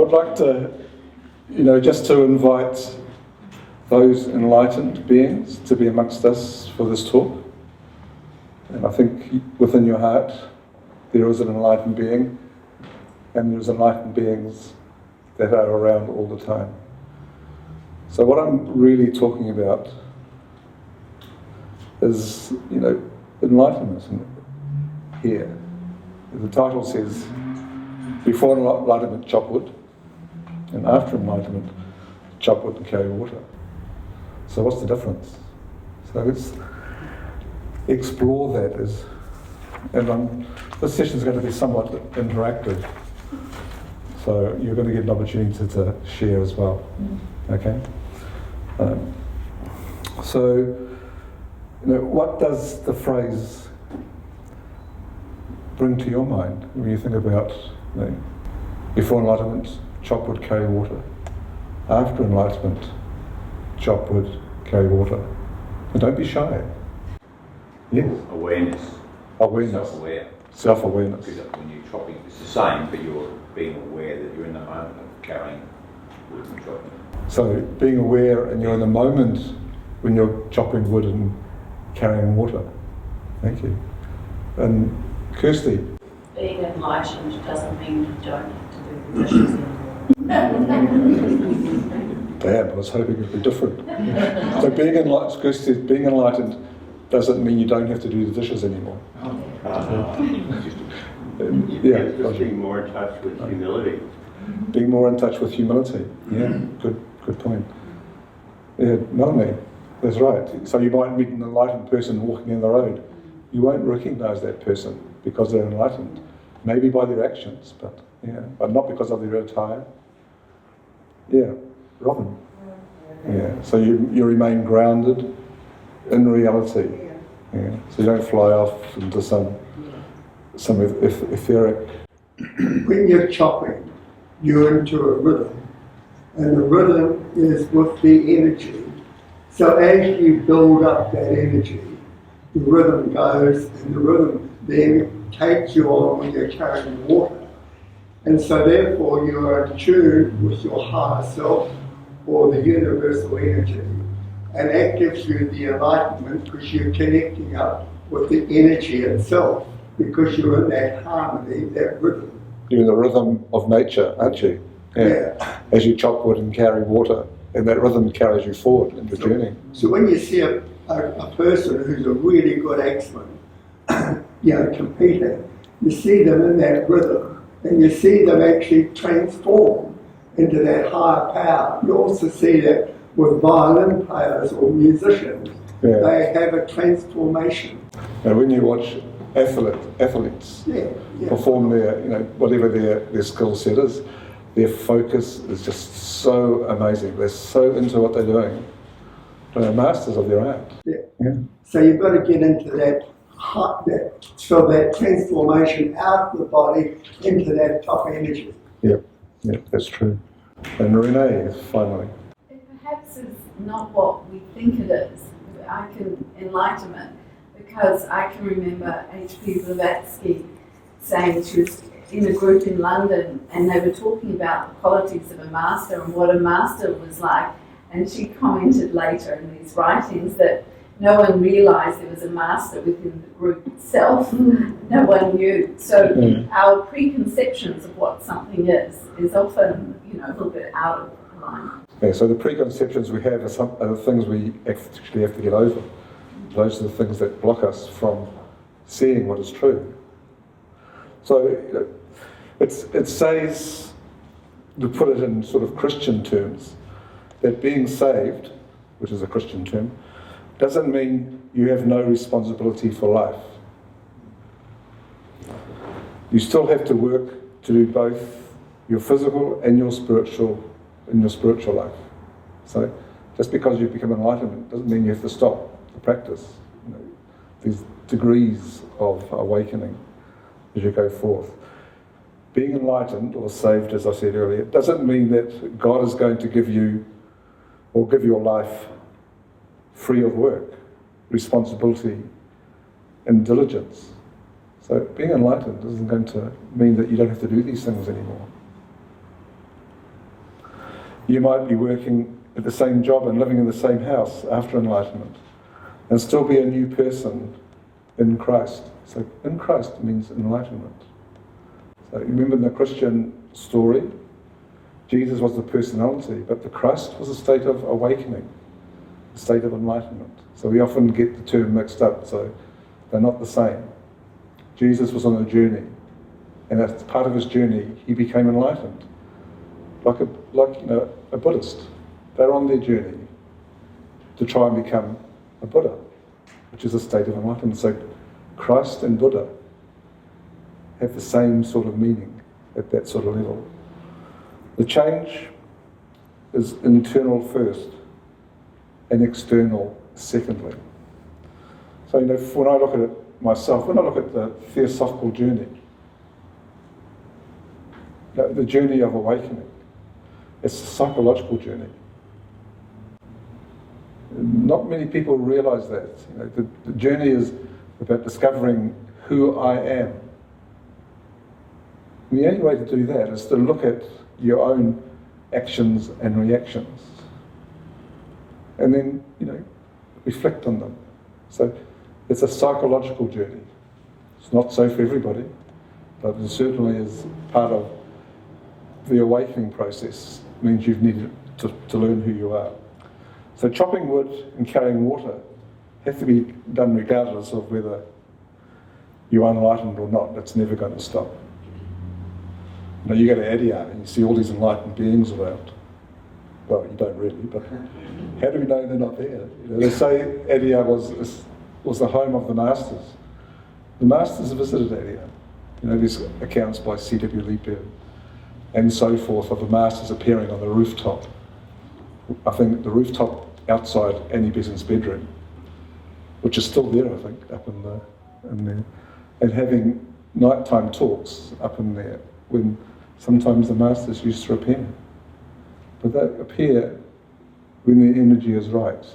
would like to, just to invite those enlightened beings to be amongst us for this talk. And I think within your heart there is an enlightened being, and there's enlightened beings that are around all the time. So what I'm really talking about is, enlightenment here. The title says, before enlightenment, chop wood, and after enlightenment, chop wood and carry water. So what's the difference? So let's explore that this session is going to be somewhat interactive. So you're going to get an opportunity to share as well. Okay? What does the phrase bring to your mind when you think about before enlightenment, chop wood, carry water. After enlightenment, chop wood, carry water. And don't be shy. Yes? Awareness. Self-aware. Self-awareness. Because when you're chopping, it's the same, but you're being aware that you're in the moment of carrying wood and chopping. So being aware, and you're in the moment when you're chopping wood and carrying water. Thank you. And Kirsty. Being enlightened doesn't mean you don't have to do the dishes anymore. Damn, I was hoping it'd be different. So being enlightened, Kirsty, being enlightened doesn't mean you don't have to do the dishes anymore. Just being more in touch with humility. Being more in touch with humility. Yeah, good point. Yeah, Melanie, that's right. So you might meet an enlightened person walking in the road. You won't recognise that person because they're enlightened. Maybe by their actions, but not because of their attire. Yeah, Robin. Yeah, so you remain grounded in reality. Yeah, so you don't fly off into some etheric. When you're chopping, you're into a rhythm, and the rhythm is with the energy. So as you build up that energy, the rhythm goes, and the rhythm then takes you on when you're carrying water. And so therefore you are in tune with your higher self, or the universal energy. And that gives you the enlightenment because you're connecting up with the energy itself, because you're in that harmony, that rhythm. You're in the rhythm of nature, aren't you? Yeah. As you chop wood and carry water, and that rhythm carries you forward in the journey. So when you see a person who's a really good axeman, competing, you see them in that rhythm, and you see them actually transform into that higher power. You also see that with violin players or musicians, they have a transformation. And when you watch athletes perform their, whatever their skill set is, their focus is just so amazing. They're so into what they're doing. They're masters of their art. Yeah. So you've got to get into that transformation out of the body into that top energy. Yeah, that's true. And Renee, finally. It perhaps is not what we think it is. Enlightenment, because I can remember H.P. Blavatsky saying she was in a group in London and they were talking about the qualities of a master and what a master was like, and she commented later in these writings that no one realised there was a master within the group itself. No one knew. So our preconceptions of what something is often, a little bit out of line. Yeah, so the preconceptions we have are the things we actually have to get over. Those are the things that block us from seeing what is true. So it says, to put it in sort of Christian terms, that being saved, which is a Christian term, doesn't mean you have no responsibility for life. You still have to work to do both your physical and your spiritual life. So just because you've become enlightened doesn't mean you have to stop the practice. These degrees of awakening as you go forth. Being enlightened or saved, as I said earlier, doesn't mean that God is going to give you or give your life free of work, responsibility, and diligence. So being enlightened isn't going to mean that you don't have to do these things anymore. You might be working at the same job and living in the same house after enlightenment and still be a new person in Christ. So in Christ means enlightenment. So remember in the Christian story, Jesus was the personality, but the Christ was a state of awakening, a state of enlightenment. So we often get the term mixed up, so they're not the same. Jesus was on a journey, and as part of his journey, he became enlightened. Like a Buddhist. They're on their journey to try and become a Buddha, which is a state of enlightenment. So Christ and Buddha have the same sort of meaning at that sort of level. The change is internal first and external secondly. So when I look at it myself, when I look at the theosophical journey, the journey of awakening, it's a psychological journey. Not many people realise that. The journey is about discovering who I am. And the only way to do that is to look at your own actions and reactions, and then reflect on them. So it's a psychological journey. It's not so for everybody, but it certainly is part of the awakening process. It means you've needed to learn who you are. So chopping wood and carrying water have to be done regardless of whether you're enlightened or not. It's never going to stop. You go to Adyar and you see all these enlightened beings around. Well, you don't really, but how do we know they're not there? They say Adyar was the home of the masters. The masters visited Adyar. There's accounts by C.W. Leeper and so forth of the masters appearing on the rooftop. I think the rooftop outside Annie Besant's bedroom, which is still there, I think, up in there, and having nighttime talks up in there when sometimes the masters used to appear. But they appear when the energy is right.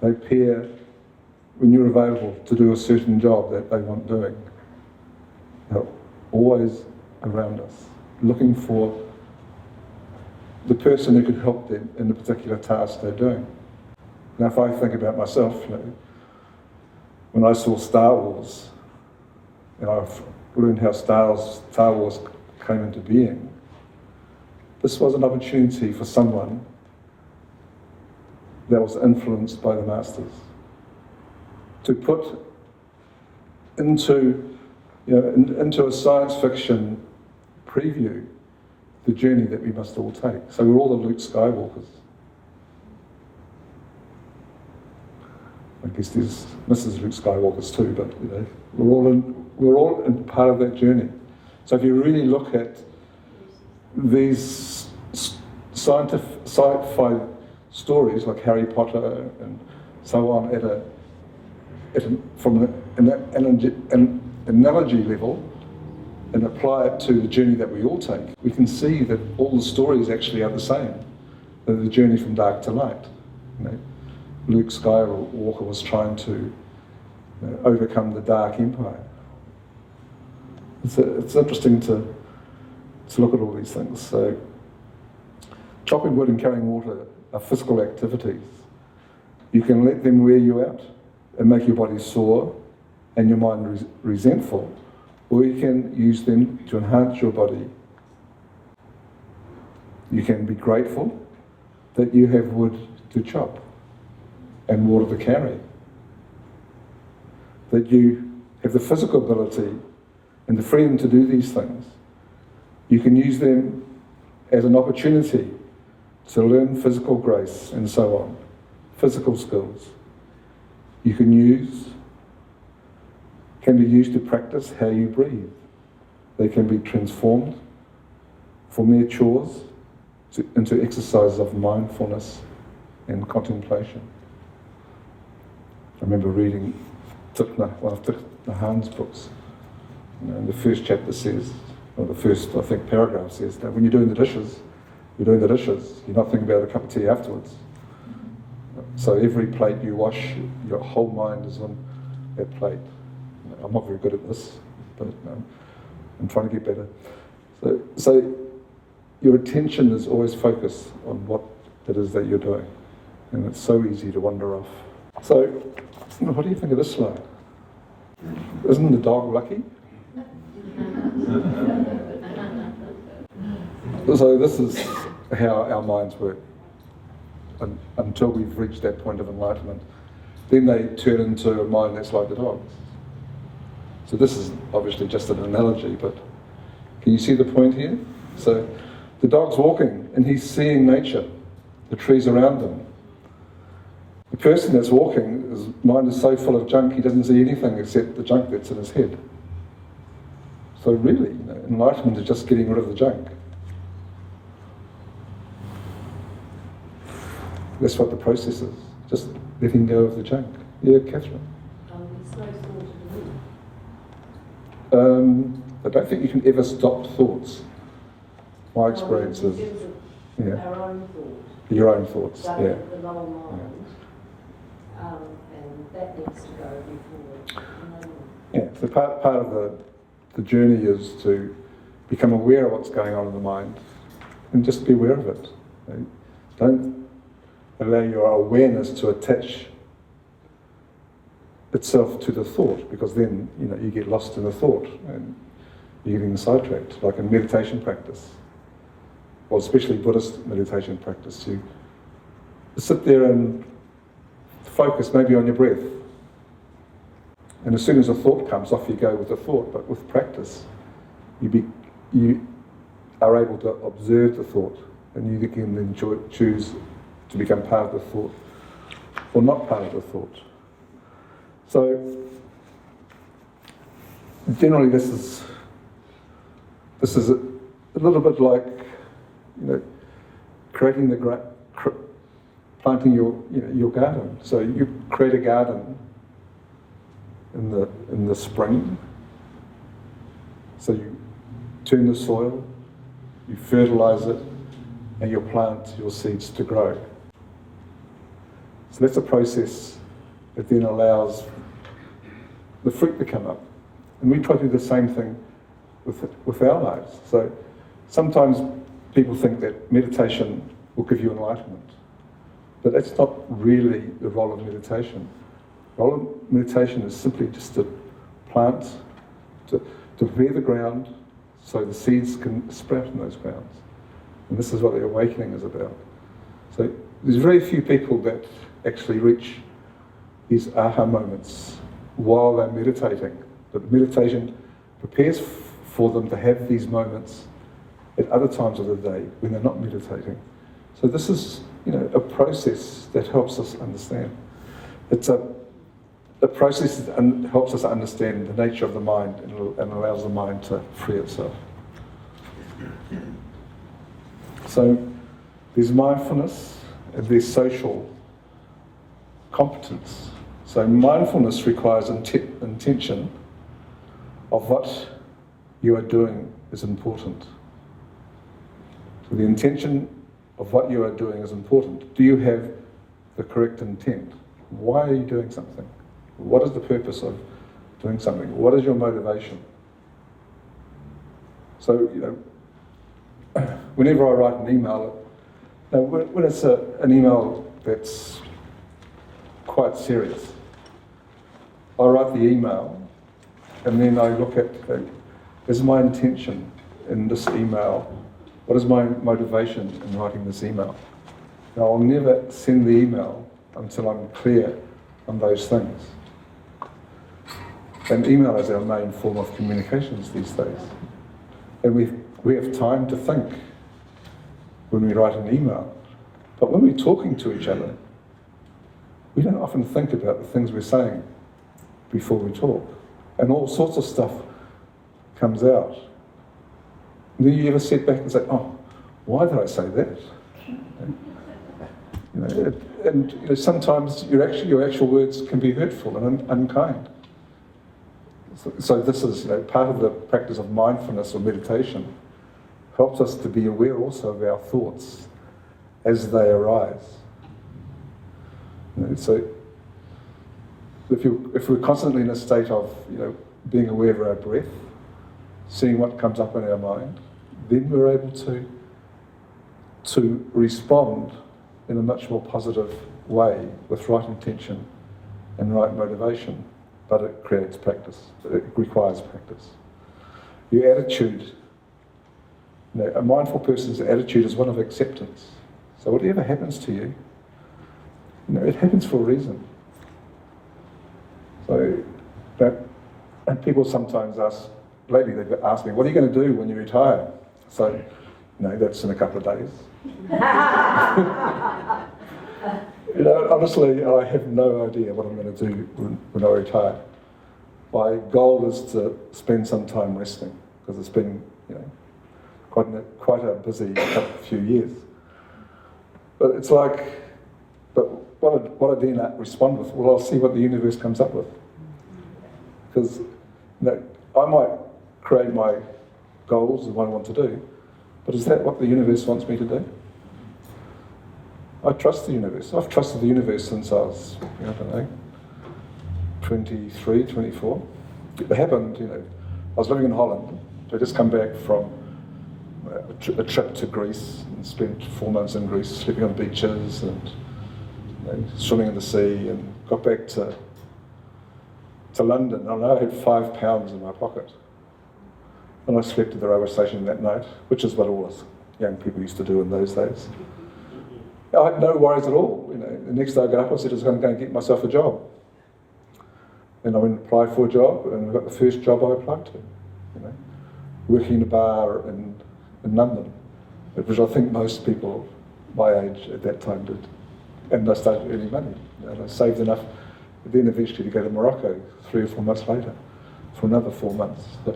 They appear when you're available to do a certain job that they want doing. They're always around us, looking for the person who could help them in the particular task they're doing. Now, if I think about myself, when I saw Star Wars, and I've learned how Star Wars came into being, this was an opportunity for someone that was influenced by the masters to put into a science fiction preview the journey that we must all take. So we're all the Luke Skywalkers. I guess there's Mrs. Luke Skywalkers too, but we're all in part of that journey. So if you really look at these sci-fi stories like Harry Potter and so on from an analogy level, and apply it to the journey that we all take, we can see that all the stories actually are the same. They're the journey from dark to light. Luke Skywalker was trying to overcome the Dark Empire. It's interesting to look at all these things. So, chopping wood and carrying water are physical activities. You can let them wear you out and make your body sore and your mind resentful, or you can use them to enhance your body. You can be grateful that you have wood to chop and water to carry, that you have the physical ability and the freedom to do these things. You can use them as an opportunity to learn physical grace and so on, physical skills. You can be used to practice how you breathe. They can be transformed from mere chores into exercises of mindfulness and contemplation. I remember reading one of Thich Nhat Hanh's books. And the first chapter says, or the first, I think, paragraph says that when you're doing the dishes, you're not thinking about a cup of tea afterwards. So every plate you wash, your whole mind is on that plate. I'm not very good at this, but I'm trying to get better. So your attention is always focused on what it is that you're doing. And it's so easy to wander off. So, what do you think of this slide? Isn't the dog lucky? So this is how our minds work until we've reached that point of enlightenment. Then they turn into a mind that's like the dog's. So this is obviously just an analogy, but can you see the point here? So the dog's walking and he's seeing nature, the trees around him. The person that's walking, his mind is so full of junk, he doesn't see anything except the junk that's in his head. So really, enlightenment is just getting rid of the junk. That's what the process is, just letting go of the junk. Yeah, Catherine? It's no thought at I don't think you can ever stop thoughts. My experience is, yeah, Our own thought, your own thoughts, so yeah. the lower mind, and that needs to go before. Yeah, so part of the journey is to become aware of what's going on in the mind and just be aware of it. Don't allow your awareness to attach itself to the thought, because then you get lost in the thought and you're getting sidetracked, like in meditation practice, or especially Buddhist meditation practice. You sit there and focus maybe on your breath, and as soon as a thought comes, off you go with the thought. But with practice, you are able to observe the thought, and you can then choose to become part of the thought or not part of the thought. So generally this is a little bit like creating planting your garden. So you create a garden in the spring. So you turn the soil, you fertilise it, and you plant your seeds to grow. So that's a process that then allows the fruit to come up. And we try to do the same thing with our lives. So sometimes people think that meditation will give you enlightenment, but that's not really the role of meditation. The role of meditation is simply just to plant, to prepare the ground so the seeds can sprout in those grounds. And this is what the awakening is about. So there's very few people that actually reach these aha moments while they're meditating. But meditation prepares for them to have these moments at other times of the day when they're not meditating. So this is, a process that helps us understand. It's a process that helps us understand the nature of the mind and allows the mind to free itself. So there's mindfulness and there's social competence. So mindfulness requires intention of what you are doing is important. So the intention of what you are doing is important. Do you have the correct intent? Why are you doing something? What is the purpose of doing something? What is your motivation? So, whenever I write an email, when it's an email that's quite serious, I write the email and then I look at, is my intention in this email, what is my motivation in writing this email? Now, I'll never send the email until I'm clear on those things. And email is our main form of communications these days. And we have time to think when we write an email. But when we're talking to each other, we don't often think about the things we're saying before we talk. And all sorts of stuff comes out. Do you ever sit back and say, oh, why did I say that? And sometimes your actual words can be hurtful and unkind. So this is part of the practice of mindfulness or meditation. Helps us to be aware also of our thoughts as they arise. So if we're constantly in a state of being aware of our breath, seeing what comes up in our mind, then we're able to to respond in a much more positive way with right intention and right motivation, but it creates practice. It requires practice. Your attitude, a mindful person's attitude is one of acceptance. So whatever happens to you, it happens for a reason. So, and people sometimes ask, lately they've asked me, what are you going to do when you retire? So, that's in a couple of days. Honestly, I have no idea what I'm going to do when I retire. My goal is to spend some time resting, because it's been, quite a busy few years. But it's like, what I then respond with, well, I'll see what the universe comes up with. Because, I might create my goals and what I want to do, but is that what the universe wants me to do? I trust the universe. I've trusted the universe since I was, 23, 24. It happened, I was living in Holland. I just come back from a trip to Greece and spent 4 months in Greece, sleeping on beaches and swimming in the sea, and got back to London, and I had £5 in my pocket. And I slept at the railway station that night, which is what all us young people used to do in those days. I had no worries at all. The next day I got up, I said I was going to go and get myself a job. And I went and applied for a job, and I got the first job I applied to. Working in a bar in London, which I think most people my age at that time did. And I started earning money. And I saved enough then eventually to go to Morocco 3 or 4 months later for another 4 months. So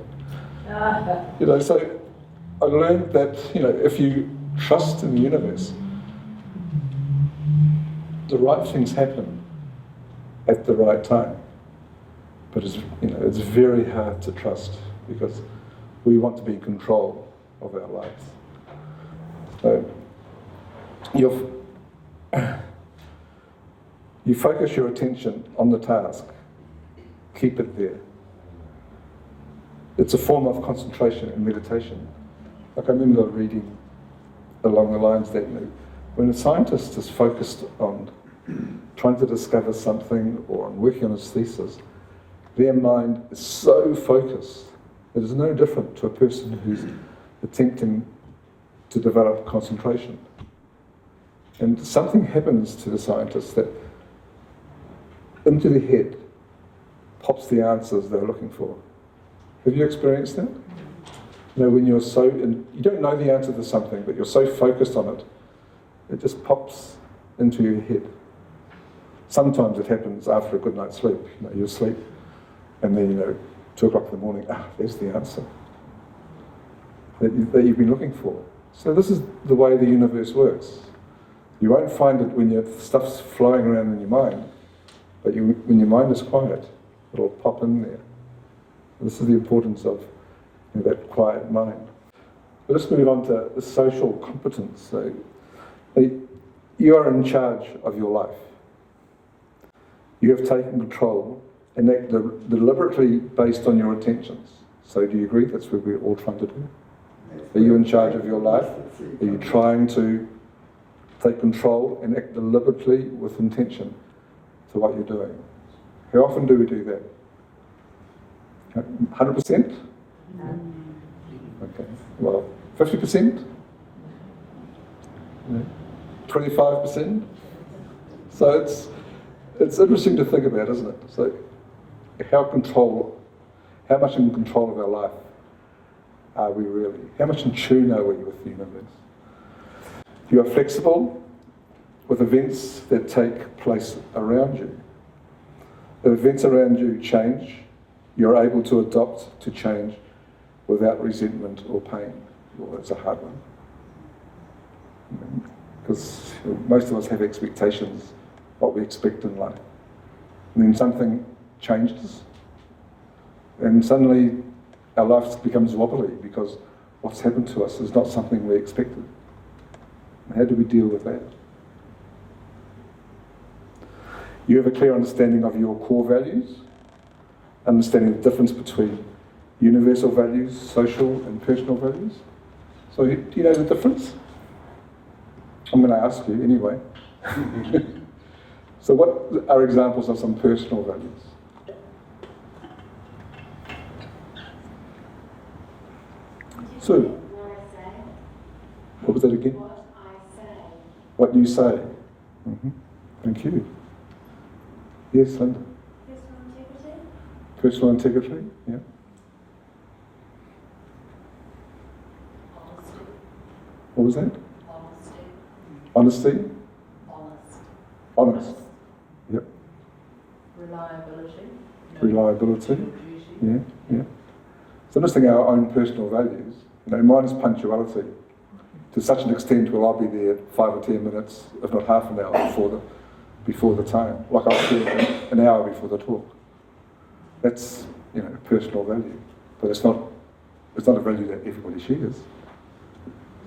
I learned that, if you trust in the universe, the right things happen at the right time. But it's very hard to trust, because we want to be in control of our lives. So you focus your attention on the task. Keep it there. It's a form of concentration and meditation. Like I remember reading along the lines that when a scientist is focused on trying to discover something or on working on his thesis, their mind is so focused. It is no different to a person who's attempting to develop concentration. And something happens to the scientist that into the head pops the answers they're looking for. Have you experienced that? When you're you don't know the answer to something, but you're so focused on it, it just pops into your head. Sometimes it happens after a good night's sleep. You sleep, and then 2 o'clock in the morning, there's the answer that you've been looking for. So this is the way the universe works. You won't find it when your stuff's flowing around in your mind, but when your mind is quiet, it'll pop in there. This is the importance of that quiet mind. But let's move on to the social competence. So, you are in charge of your life. You have taken control and act deliberately based on your intentions. So do you agree that's what we're all trying to do? Are you in charge of your life? Are you trying to take control and act deliberately with intention to what you're doing? How often do we do that? 100%? Okay. Well, 50%? 25%? So it's interesting to think about, isn't it? So how much in control of our life are we really? How much in tune are we with the universe? You are flexible with events that take place around you. If events around you change, you're able to adopt to change without resentment or pain. Well, that's a hard one. Because most of us have expectations, what we expect in life. And then something changes, and suddenly our life becomes wobbly because what's happened to us is not something we expected. How do we deal with that? You have a clear understanding of your core values, understanding the difference between universal values, social and personal values. So do you know the difference? I'm going to ask you anyway. So what are examples of some personal values? Sue, what was that again? What I say. What you say. Thank you. Yes, Linda. Personal integrity. Personal integrity, yeah. Honesty. What was that? Honesty. Honesty? Honest. Honest. Yep. Reliability. Reliability. Duty. Yeah, yeah. It's interesting our own personal values. You know, mine is punctuality. To such an extent where I'll be there 5 or 10 minutes, if not half an hour before the time. Like I'll be there an hour before the talk. That's, you know, a personal value. But it's not a value that everybody shares.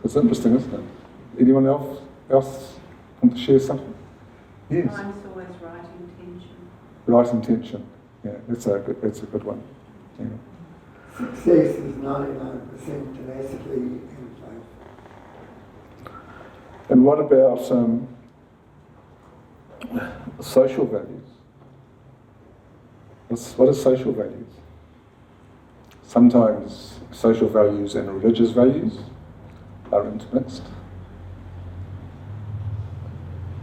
It's interesting, isn't it? Anyone else want to share something? Yes. Mine's always right intention. Right intention. Yeah, that's a good one. Yeah. Success is 99% tenacity and faith. And what about social values? What are social values? Sometimes social values and religious values are intermixed.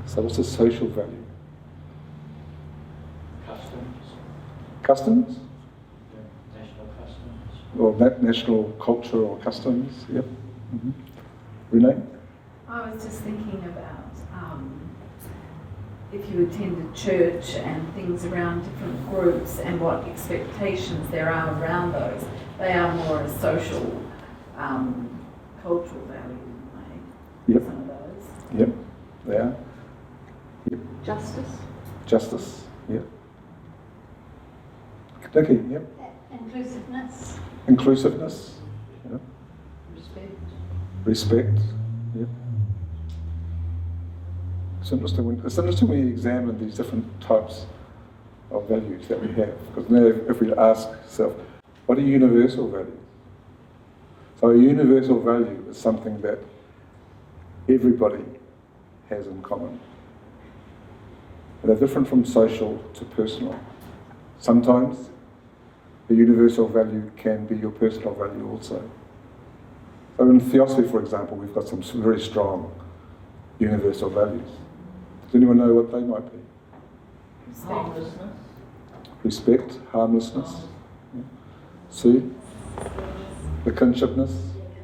So what's a social value? Customs, Customs? national customs. Or national culture or customs? Yep. Renee? I was just thinking about if you attended church and things around different groups and what expectations there are around those. They are more a social, cultural value, Yep. some of those. Yep. They are. Justice. Justice. Yep. Nikki? Yep. Inclusiveness. Inclusiveness. Yep. Respect. Respect. Yep. It's interesting when you examine these different types of values that we have. Because now if we ask ourselves, what are universal values? So a universal value is something that everybody has in common. They're different from social to personal. Sometimes the universal value can be your personal value also. So in theosophy, for example, we've got some very strong universal values. Does anyone know what they might be? Harmlessness. Respect, harmlessness. Yeah. Sue? The kinshipness.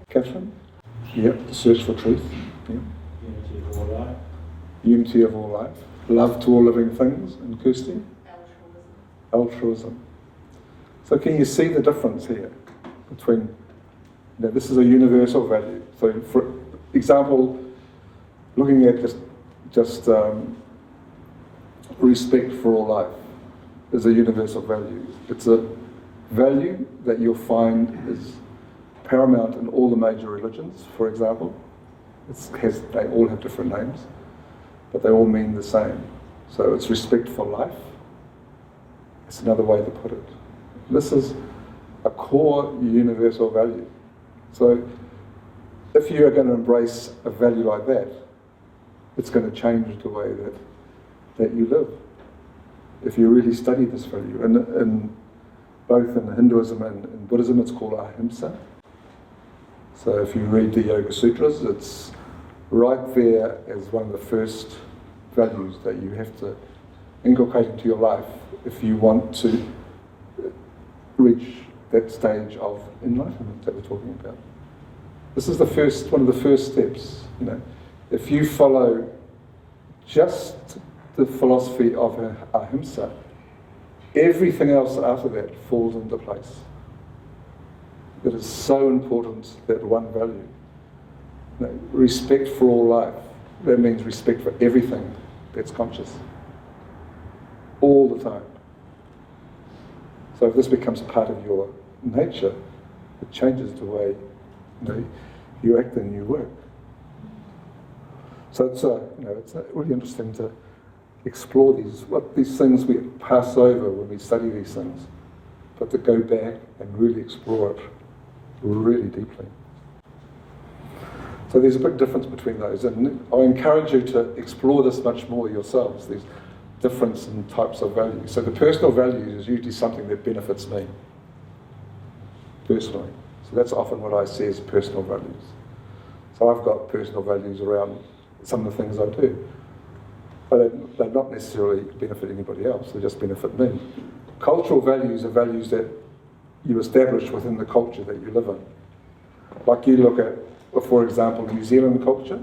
Catherine? Yep, the search for truth. Yeah. Unity of all life. Unity of all life. Love to all living things. And Kirsty? Altruism. Altruism. So can you see the difference here between, this is a universal value. So for example, looking at just respect for all life is a universal value. It's a value that you'll find is paramount in all the major religions, for example. They all have different names, but they all mean the same. So it's respect for life. It's another way to put it. This is a core universal value. So if you are going to embrace a value like that, it's going to change the way that you live. If you really study this value, and both in Hinduism and in Buddhism, it's called ahimsa. So if you read the Yoga Sutras, it's right there as one of the first values that you have to inculcate into your life if you want to reach that stage of enlightenment that we're talking about. This is one of the first steps. If you follow just the philosophy of ahimsa, everything else after that falls into place. It is so important, that one value. Respect for all life. That means respect for everything that's conscious. All the time. So if this becomes a part of your nature, it changes the way you act and you work. So it's really interesting to explore these things we pass over when we study these things, but to go back and really explore it really deeply. So there's a big difference between those, and I encourage you to explore this much more yourselves, these difference in types of values. So the personal values is usually something that benefits me, personally. So that's often what I see as personal values. So I've got personal values around some of the things I do. But they not necessarily benefit anybody else, they just benefit me. Cultural values are values that you establish within the culture that you live in. Like you look at, for example, New Zealand culture,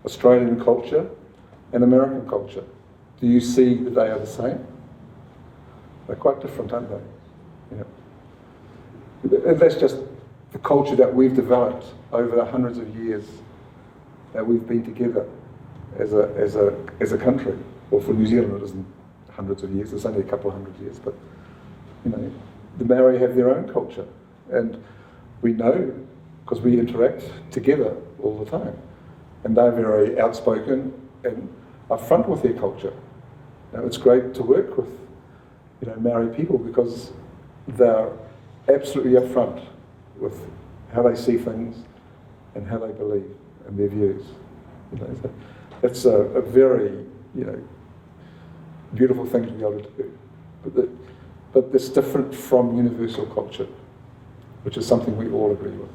Australian culture, and American culture. Do you see that they are the same? They're quite different, aren't they? And that's just the culture that we've developed over the hundreds of years that we've been together as a country. Well, for New Zealand it isn't hundreds of years, it's only a couple of hundred years, but the Maori have their own culture, and we know because we interact together all the time, and they're very outspoken and upfront with their culture. Now, it's great to work with Maori people because they're absolutely upfront with how they see things and how they believe and their views. So it's a very beautiful thing to be able to do. But it's different from universal culture, which is something we all agree with.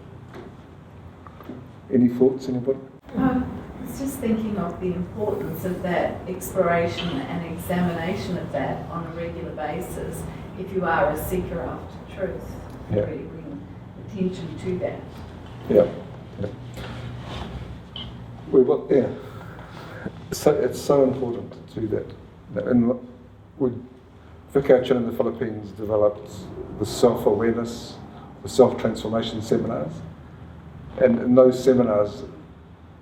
Any thoughts, anybody? I was just thinking of the importance of that exploration and examination of that on a regular basis if you are a seeker after truth. Yeah. Really bring attention to that. Yeah. So it's so important to do that. And Vic Achin in the Philippines developed the self-awareness, the self-transformation seminars. And in those seminars,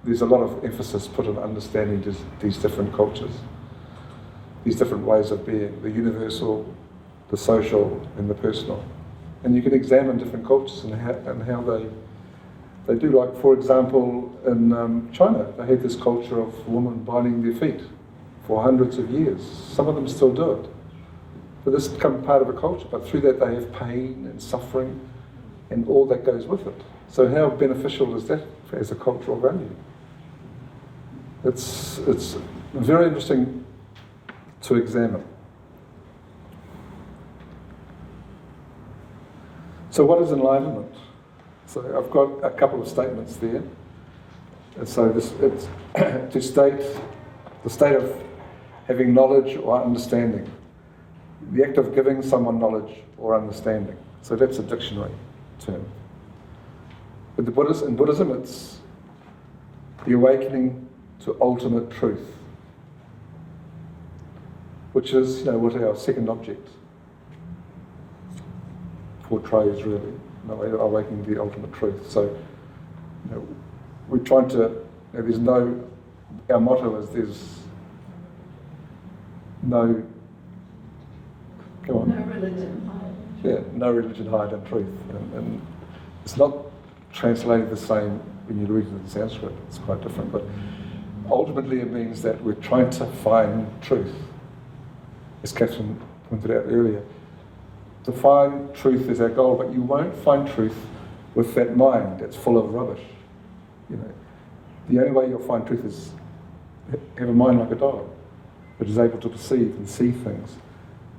there's a lot of emphasis put on understanding these different cultures, these different ways of being, the universal, the social, and the personal. And you can examine different cultures and how they do. Like, for example, in China, they had this culture of women binding their feet for hundreds of years. Some of them still do it. But this has become part of a culture, but through that they have pain and suffering and all that goes with it. So how beneficial is that as a cultural value? It's very interesting to examine. So what is enlightenment? So I've got a couple of statements there. And so it's to state the state of having knowledge or understanding. The act of giving someone knowledge or understanding. So that's a dictionary term. But in Buddhism, it's the awakening to ultimate truth, which is, what our second object portrays really, awakening to the ultimate truth. So, we're trying to, our motto is there's no, go on. No religion higher. Yeah, no religion higher than truth. And it's not translated the same when you read it in Sanskrit, it's quite different. But ultimately it means that we're trying to find truth. As Catherine pointed out earlier, to find truth is our goal, but you won't find truth with that mind that's full of rubbish. The only way you'll find truth is have a mind like a dog, which is able to perceive and see things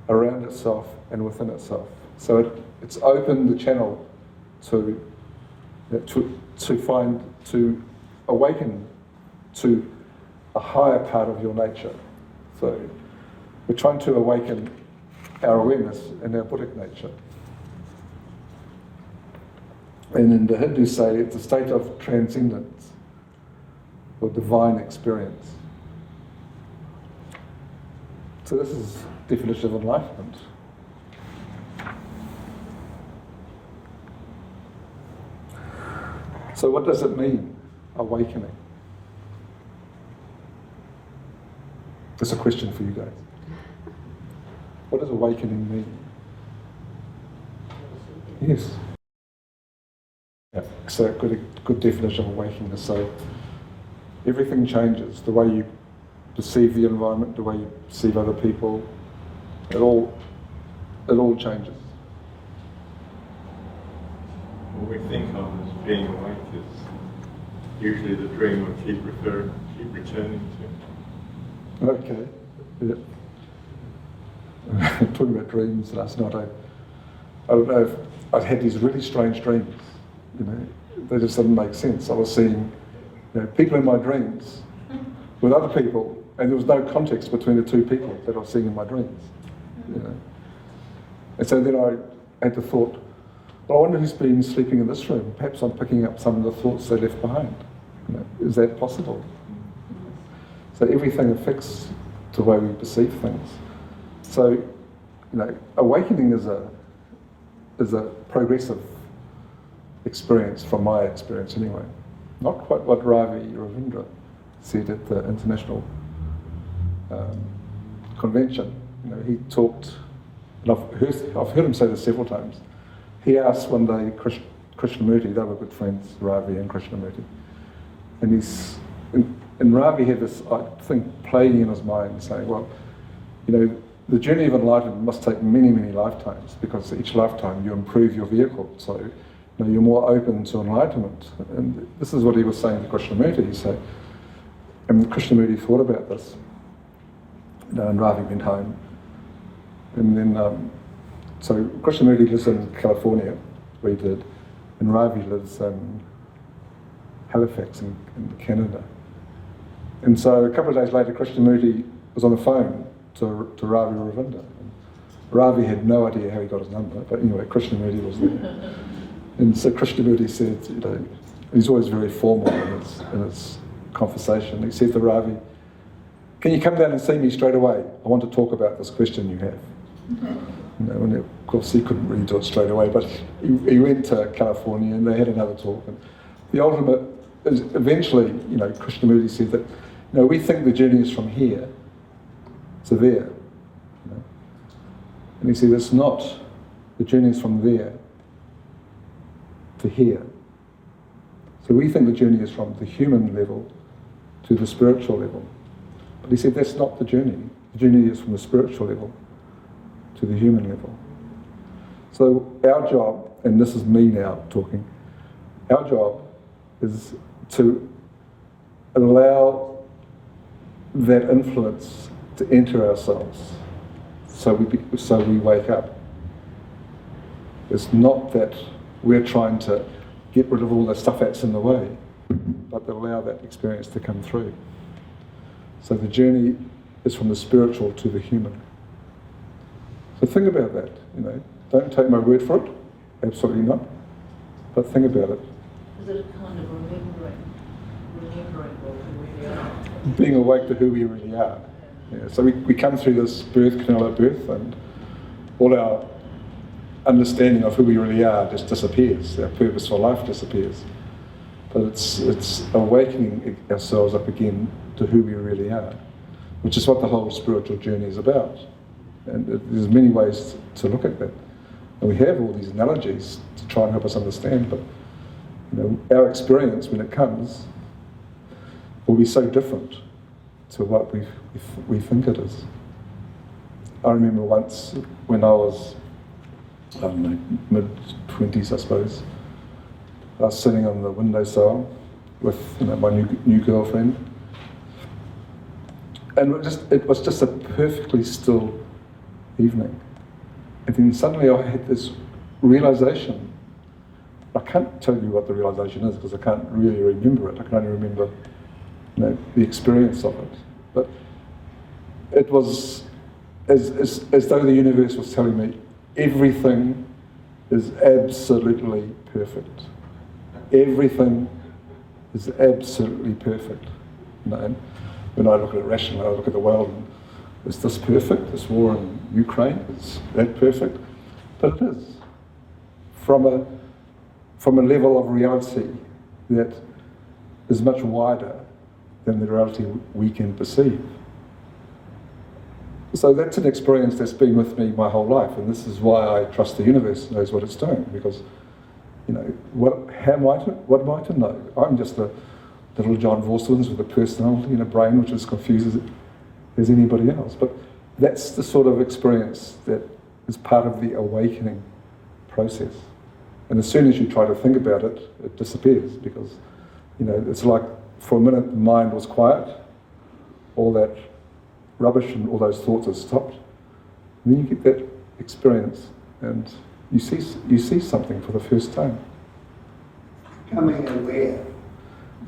around itself and within itself. So it's opened the channel to awaken to a higher part of your nature. So we're trying to awaken our awareness and our Buddhic nature. And in the Hindus say it's a state of transcendence or divine experience. So this is the definition of enlightenment. So what does it mean, awakening? That's a question for you guys. What does awakening mean? Yes. Yeah, so a good definition of awakening is so everything changes. The way you perceive the environment, the way you perceive other people, it all changes. What we think of as being awake is usually the dream we keep returning to. Okay. Yeah. Talking about dreams last night, I don't know if I'd had these really strange dreams. You know, they just didn't make sense. I was seeing, you know, people in my dreams with other people, and there was no context between the two people that I was seeing in my dreams. You know, and so then I had the thought, well, I wonder who's been sleeping in this room. Perhaps I'm picking up some of the thoughts they left behind. You know, is that possible? So everything affects the way we perceive things. So, you know, awakening is a progressive experience, from my experience anyway. Not quite what Ravi Ravindra said at the international convention. You know, he talked, and I've heard him say this several times. He asked one day Krishnamurti, they were good friends, Ravi and Krishnamurti, and Ravi had this thing playing in his mind, saying, well, you know, the journey of enlightenment must take many, many lifetimes, because each lifetime you improve your vehicle, so you know, you're more open to enlightenment. And this is what he was saying to Krishnamurti. He said, and Krishnamurti thought about this, you know, and Ravi went home. And then, so Krishnamurti lives in California, where he did, and Ravi lives in Halifax in Canada. And so a couple of days later, Krishnamurti was on the phone to Ravi Ravindra. Ravi had no idea how he got his number, but anyway, Krishnamurti was there. And so Krishnamurti said, you know, he's always very formal in his conversation. He said to Ravi, can you come down and see me straight away? I want to talk about this question you have. You know, and of course he couldn't really do it straight away, but he went to California and they had another talk. And the ultimate is eventually, you know, Krishnamurti said that, you know, we think the journey is from here to there. You know? And he said it's not, the journey is from there to here. So we think the journey is from the human level to the spiritual level. But he said that's not the journey. The journey is from the spiritual level to the human level. So our job, and this is me now talking, our job is to allow that influence to enter ourselves, so we wake up. It's not that we're trying to get rid of all the stuff that's in the way, but to allow that experience to come through. So the journey is from the spiritual to the human. So think about that, you know. Don't take my word for it, absolutely not. But think about it. Is it a kind of remembering what we really are? Being awake to who we really are. Yeah, so we come through this birth canal at birth, and all our understanding of who we really are just disappears. Our purpose for life disappears. But it's awakening ourselves up again to who we really are, which is what the whole spiritual journey is about. And there's many ways to look at that. And we have all these analogies to try and help us understand, but you know, our experience when it comes will be so different to what we think it is. I remember once when I was, I don't know, mid-20s I suppose, I was sitting on the windowsill with, you know, my new girlfriend, and it was just a perfectly still evening. And then suddenly I had this realization. I can't tell you what the realization is because I can't really remember it. I can only remember, you know, the experience of it. But it was as though the universe was telling me everything is absolutely perfect. Everything is absolutely perfect. You know, and when I look at it rationally, I look at the world and is this perfect? This war in Ukraine, is that perfect? But it is. From a level of reality that is much wider than the reality we can perceive. So that's an experience that's been with me my whole life, and this is why I trust the universe knows what it's doing, because, you know, what am I to know? I'm just a little J Vorstermans with a personality and a brain which is confused as anybody else. But that's the sort of experience that is part of the awakening process. And as soon as you try to think about it, it disappears, because You know, it's like for a minute the mind was quiet, all that rubbish and all those thoughts have stopped. And then you get that experience and you see something for the first time. Becoming aware.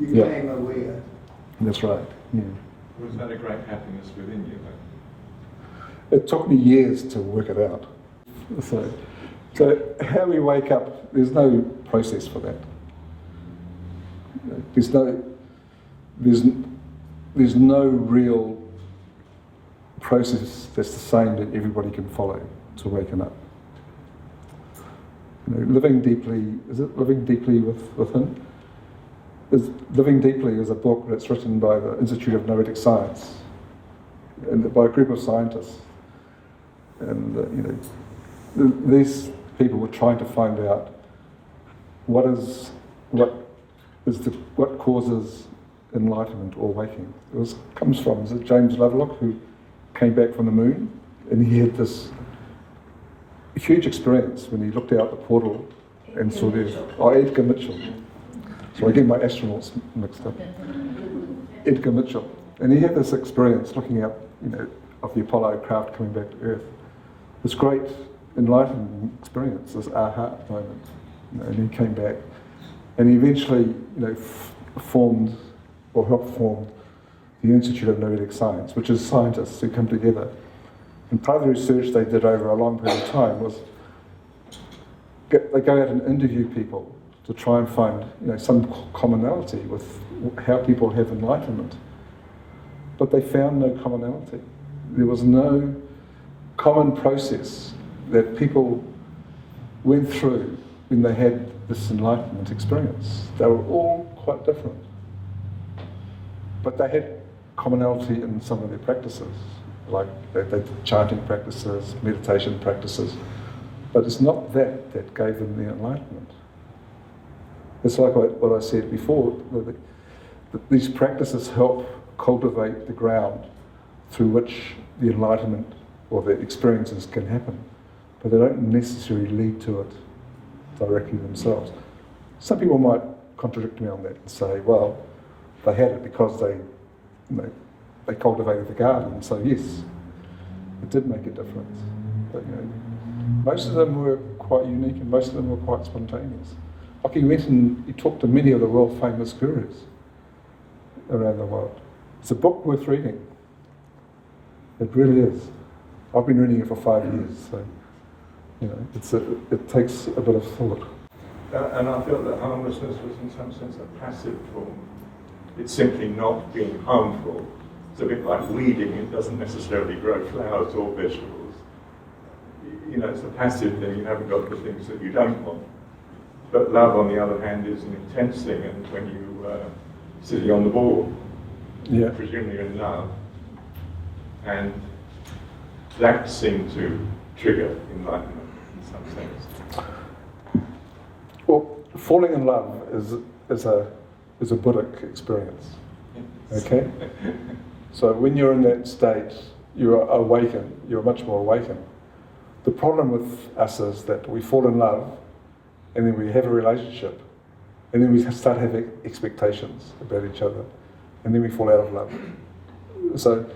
You Yeah. became aware. That's right. Yeah. Was that a great happiness within you then? It took me years to work it out. So how we wake up, there's no process for that. There's no real process that's the same that everybody can follow to waking up. You know, living deeply, is it living deeply within? Living Deeply is a book that's written by the Institute of Noetic Science, and by a group of scientists. And you know, these people were trying to find out what causes enlightenment or waking. Comes from James Lovelock, who came back from the moon, and he had this huge experience when he looked out the portal and saw there. Oh, Edgar Mitchell. So I get my astronauts mixed up. Edgar Mitchell. And he had this experience looking out, you know, of the Apollo craft coming back to Earth. This great enlightenment experience, this aha moment. You know, and he came back. And he eventually, you know, formed, or helped form, the Institute of Noetic Science, which is scientists who come together. And part of the research they did over a long period of time was they go out and interview people to try and find, you know, some commonality with how people have enlightenment. But they found no commonality. There was no common process that people went through when they had this enlightenment experience. They were all quite different. But they had commonality in some of their practices, like they did chanting practices, meditation practices. But it's not that gave them the enlightenment. It's like what I said before, that these practices help cultivate the ground through which the enlightenment or the experiences can happen, but they don't necessarily lead to it directly themselves. Some people might contradict me on that and say, well, they had it because they cultivated the garden, so yes, it did make a difference. But you know, most of them were quite unique and most of them were quite spontaneous. Like he went and he talked to many of the world famous gurus around the world. It's a book worth reading. It really is. I've been reading it for 5 years, so you know, it takes a bit of thought. And I feel that harmlessness was in some sense a passive form. It's simply not being harmful. It's a bit like weeding. It doesn't necessarily grow flowers or vegetables. You know, it's a passive thing. You haven't got the things that you don't want. But love, on the other hand, is an intense thing. And when you sitting on the ball, Yeah. presumably you're in love, and that seemed to trigger enlightenment in some sense. Well, falling in love is a Buddhic experience. Okay? So when you're in that state, you're awakened, you're much more awakened. The problem with us is that we fall in love, and then we have a relationship, and then we start having expectations about each other, and then we fall out of love. So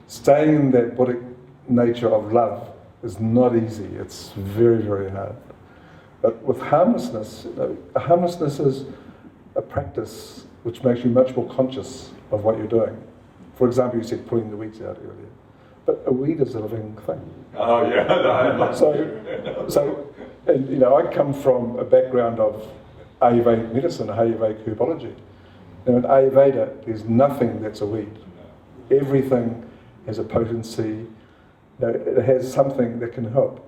staying in that Buddhic nature of love is not easy. It's very, very hard. But with harmlessness, you know, harmlessness is a practice which makes you much more conscious of what you're doing. For example, you said pulling the weeds out earlier. But a weed is a living thing. Oh yeah. So, and you know, I come from a background of Ayurvedic medicine, Ayurvedic herbology. Now in Ayurveda, there's nothing that's a weed. Everything has a potency. You know, it has something that can help.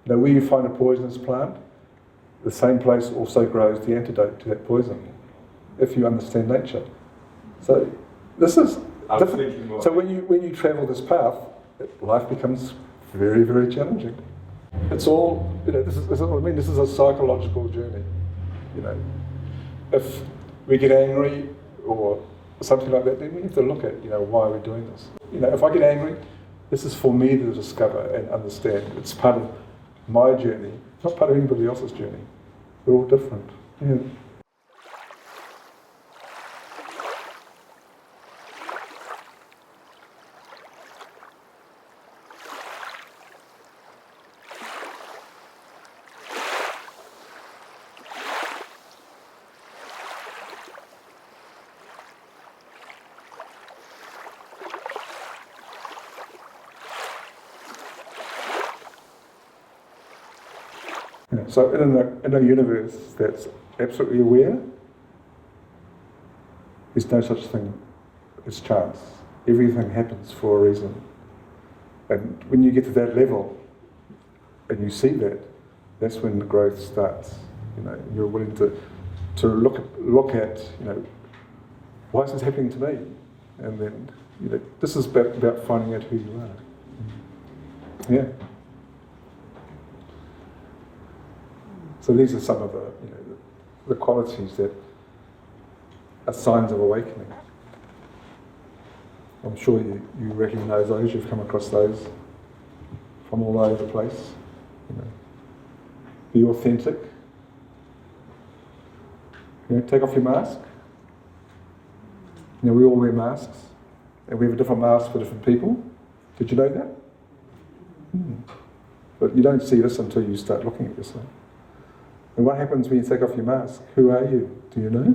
You know, where you find a poisonous plant, the same place also grows the antidote to that poison, if you understand nature. So this is different. So when you travel this path, life becomes very, very challenging. It's all, you know, this is what I mean. This is a psychological journey. You know, if we get angry or something like that, then we have to look at, you know, why are we doing this? You know, if I get angry, this is for me to discover and understand. It's part of my journey. It's not part of anybody else's journey. We're all different. Yeah. So in a universe that's absolutely aware, there's no such thing as chance. Everything happens for a reason. And when you get to that level, and you see that, that's when the growth starts. You're willing to look at, why is this happening to me? And then, this is about finding out who you are. Yeah. So these are some of the qualities that are signs of awakening. I'm sure you recognise those, you've come across those from all over the place. Be authentic. Take off your mask. We all wear masks, and we have a different mask for different people. Did you know that? But you don't see this until you start looking at yourself. And what happens when you take off your mask? Who are you? Do you know?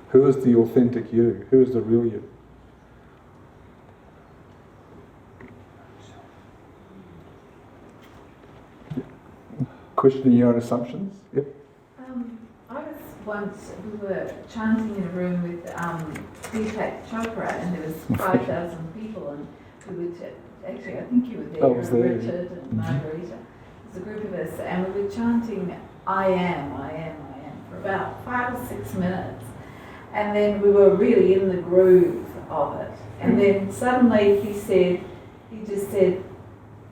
Who is the authentic you? Who is the real you? Questioning your own assumptions? Yep. I was once, we were chanting in a room with Deepak Chopra, and there was 5,000 people, and we were actually, I think you were there, I was there. Richard and Margarita. There's a group of us, and we were chanting I am, for about 5 or 6 minutes. And then we were really in the groove of it. And then suddenly he just said,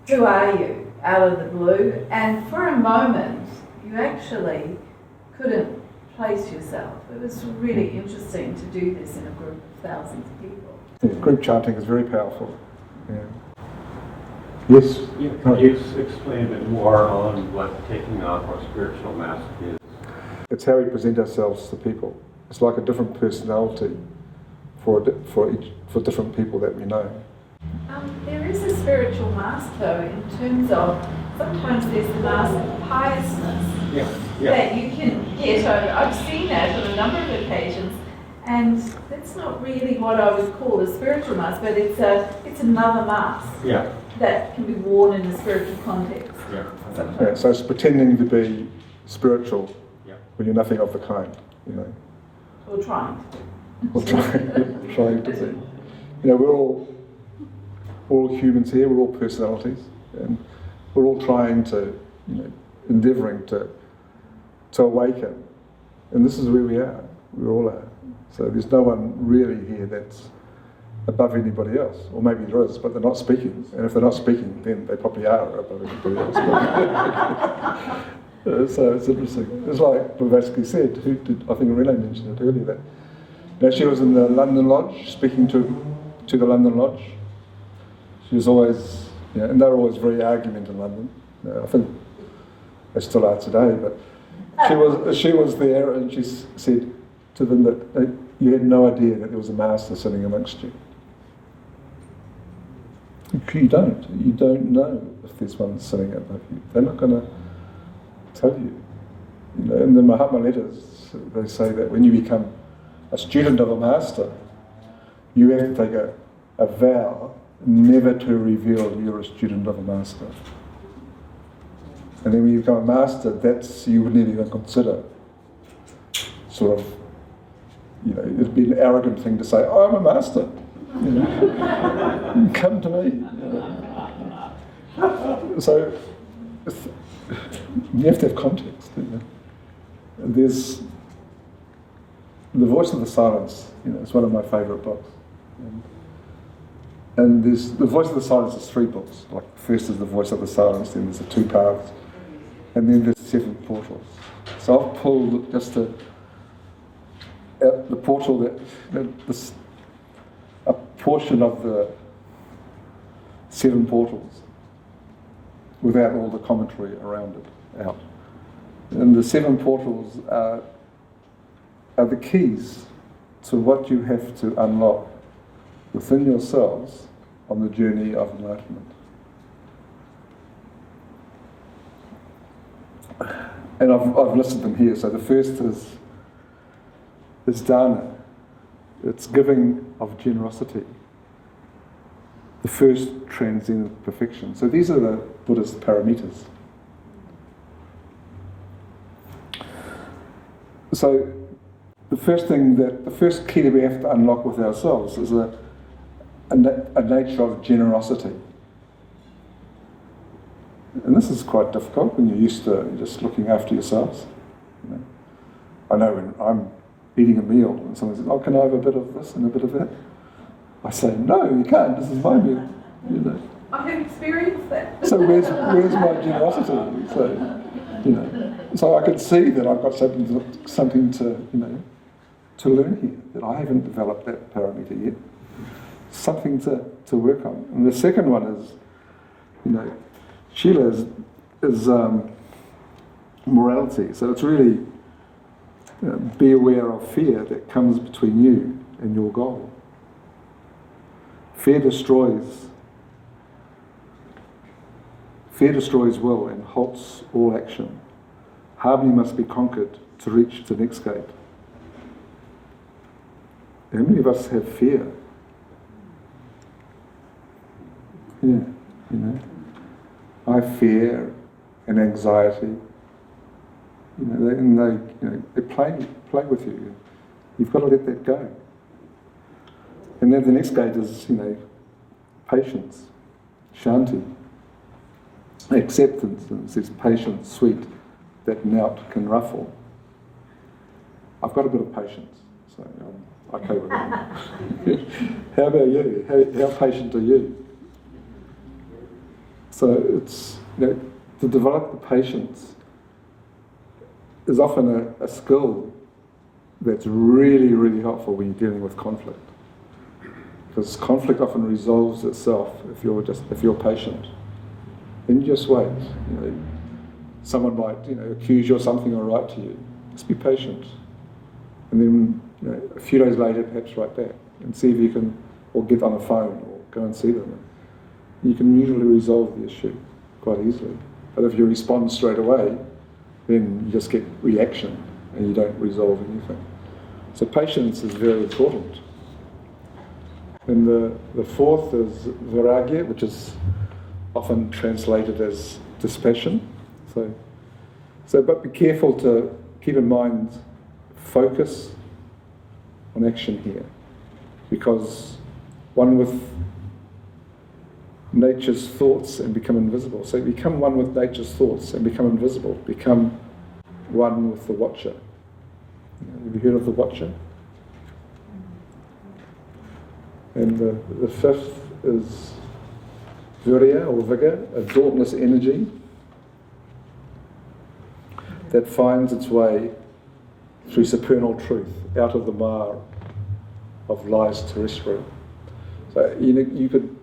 who are you? Out of the blue. And for a moment, you actually couldn't place yourself. It was really interesting to do this in a group of thousands of people. Yeah, group chanting is very powerful. Yeah. Yes? Yeah, can you explain a bit more on what taking off our spiritual mask is? It's how we present ourselves to people. It's like a different personality for different people that we know. There is a spiritual mask, though, in terms of sometimes there's the mask of piousness that you can get over. I've seen that on a number of occasions, and that's not really what I would call a spiritual mask, but it's another mask that can be worn in a spiritual context. Yeah, so it's pretending to be spiritual when you're nothing of the kind, Or trying to. Or trying to be. We're all humans here, we're all personalities, and we're all trying to, endeavouring to awaken. And this is where we are. We all are. So there's no one really here that's above anybody else. Or maybe there is, but they're not speaking. And if they're not speaking, then they probably are above anybody else. So it's interesting. It's like Blavatsky said, I think Renee mentioned it earlier, that she was in the London Lodge, speaking to the London Lodge. She was always, and they were always very argument in London. I think they still are today, but she was there, and she said to them that you had no idea that there was a master sitting amongst you. You don't know if there's one sitting above you. They're not going to tell you. In the Mahatma letters, they say that when you become a student of a master, you have to take a vow never to reveal you're a student of a master. And then when you become a master, you would never even consider sort of, it'd be an arrogant thing to say, oh, I'm a master. Come to me. So you have to have context. There's The Voice of the Silence. It's one of my favourite books. And there's The Voice of the Silence is 3 books. Like first is The Voice of the Silence, then there's the 2 paths, and then there's 7 portals. So I've pulled just the portal that a portion of the 7 portals without all the commentary around it out. And the 7 portals are the keys to what you have to unlock within yourselves on the journey of enlightenment. And I've listed them here. So the first is dana. It's giving of generosity. the first transcendent perfection. So these are the Buddha's paramitas. So the first key that we have to unlock with ourselves is a nature of generosity. And this is quite difficult when you're used to just looking after yourselves. You know? I know when I'm eating a meal and someone says, "Oh, can I have a bit of this and a bit of that?" I say, "No, you can't. This is my meal." You know. I have experienced that. So where's my generosity? So I can see that I've got something to learn here, that I haven't developed that paramita yet. Something to work on. And the second one is, Shila is morality. So it's really be aware of fear that comes between you and your goal. Fear destroys will and halts all action. Harmony must be conquered to reach the next gate. How many of us have fear? Yeah, I have fear and anxiety. They play with you. You've got to let that go. And then the next gate is, patience, shanti, acceptance, and it says patience, sweet, that knout can ruffle. I've got a bit of patience, so I'm okay with that. How about you? How patient are you? So it's, to develop the patience is often a skill that's really, really helpful when you're dealing with conflict. Because conflict often resolves itself if you're patient. Then you just wait. Someone might, accuse you of something or write to you. Just be patient. And then, a few days later, perhaps write back and see if you can, or get on the phone or go and see them. You can usually resolve the issue quite easily. But if you respond straight away, then you just get reaction and you don't resolve anything. So patience is very important. And the fourth is vairagya, which is often translated as dispassion. But be careful to keep in mind focus on action here, because one with nature's thoughts and become invisible. So become one with nature's thoughts and become invisible. Become one with the watcher. Have you heard of the watcher? And the fifth is virya or vigor, a dauntless energy that finds its way through supernal truth, out of the mire of lies terrestrial. So you could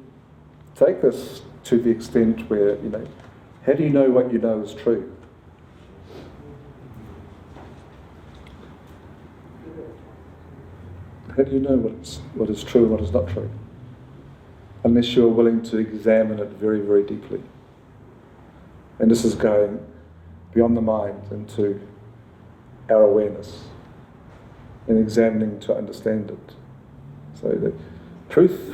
take this to the extent where, how do you know what you know is true? How do you know what is true and what is not true? Unless you're willing to examine it very, very deeply. And this is going beyond the mind into our awareness and examining to understand it. So the truth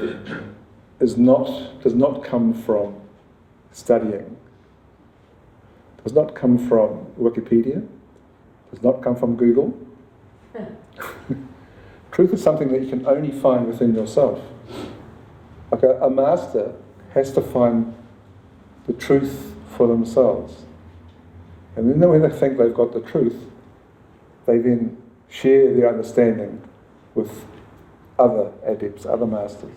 does not come from studying, does not come from Wikipedia, does not come from Google. Truth is something that you can only find within yourself. Like a master has to find the truth for themselves. And then when they think they've got the truth, they then share their understanding with other adepts, other masters.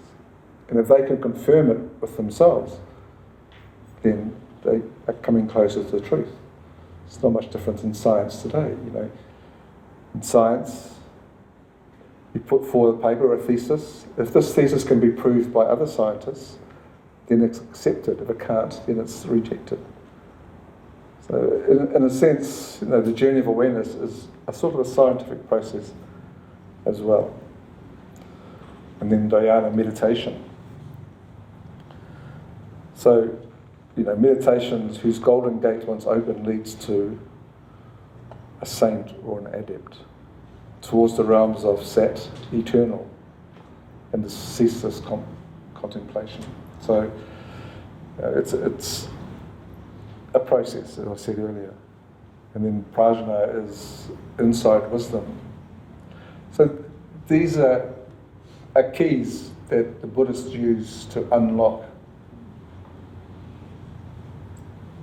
And if they can confirm it with themselves, then they are coming closer to the truth. It's not much different in science today, In science, you put forward a paper or a thesis. If this thesis can be proved by other scientists, then it's accepted. If it can't, then it's rejected. So in a sense, the journey of awareness is a sort of a scientific process as well. And then dhyana, meditation. So, meditations whose golden gate once open leads to a saint or an adept, towards the realms of Sat, eternal, and the ceaseless contemplation. So it's a process, as I said earlier. And then prajna is inside wisdom. So these are keys that the Buddhists use to unlock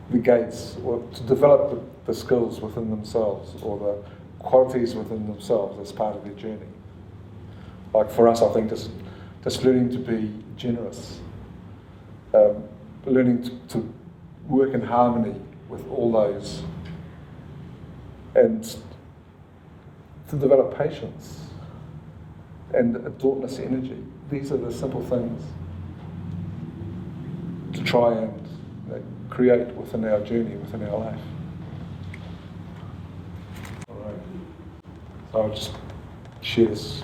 the gates, or to develop the skills within themselves, or the qualities within themselves as part of their journey. Like for us, I think just learning to be generous, learning to work in harmony with all those, and to develop patience and a dauntless energy. These are the simple things to try and create within our journey, within our life. All right. So I'll just share this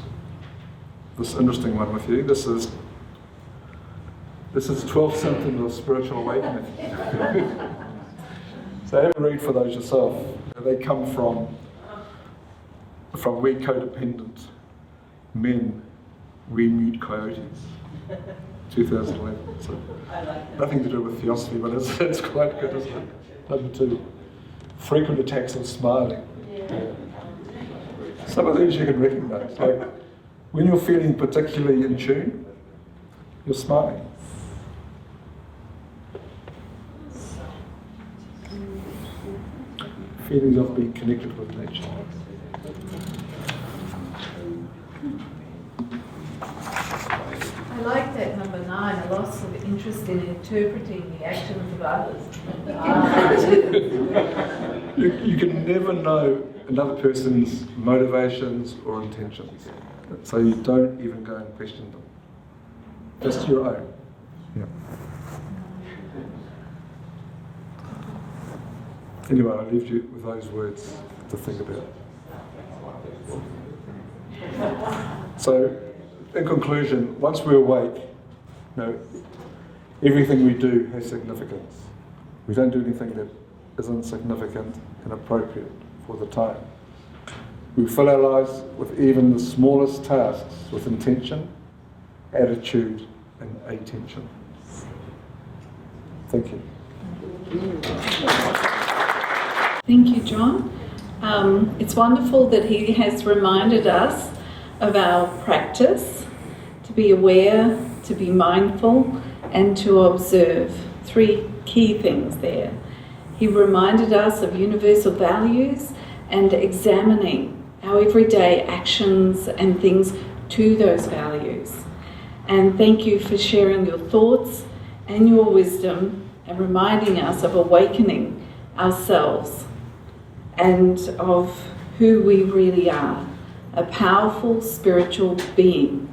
interesting one with you. This is 12 symptoms of spiritual awakening. So have a read for those yourself. They come from We Codependent Men, We Mute Coyotes, 2011. So nothing to do with theosophy, but it's quite good, isn't it? Number 2, frequent attacks of smiling. Yeah. Some of these you can recognise, like when you're feeling particularly in tune, you're smiling. Feelings of being connected with nature. I like that number 9, a loss of interest in interpreting the actions of others. You can never know another person's motivations or intentions, so you don't even go and question them. Just your own. Yeah. Anyway, I leave you with those words to think about. So, in conclusion, once we awake, everything we do has significance. We don't do anything that isn't significant and appropriate for the time. We fill our lives with even the smallest tasks with intention, attitude, and attention. Thank you. Thank you, John. It's wonderful that he has reminded us of our practice, to be aware, to be mindful, and to observe. 3 key things there. He reminded us of universal values and examining our everyday actions and things to those values. And thank you for sharing your thoughts and your wisdom and reminding us of awakening ourselves and of who we really are, a powerful spiritual being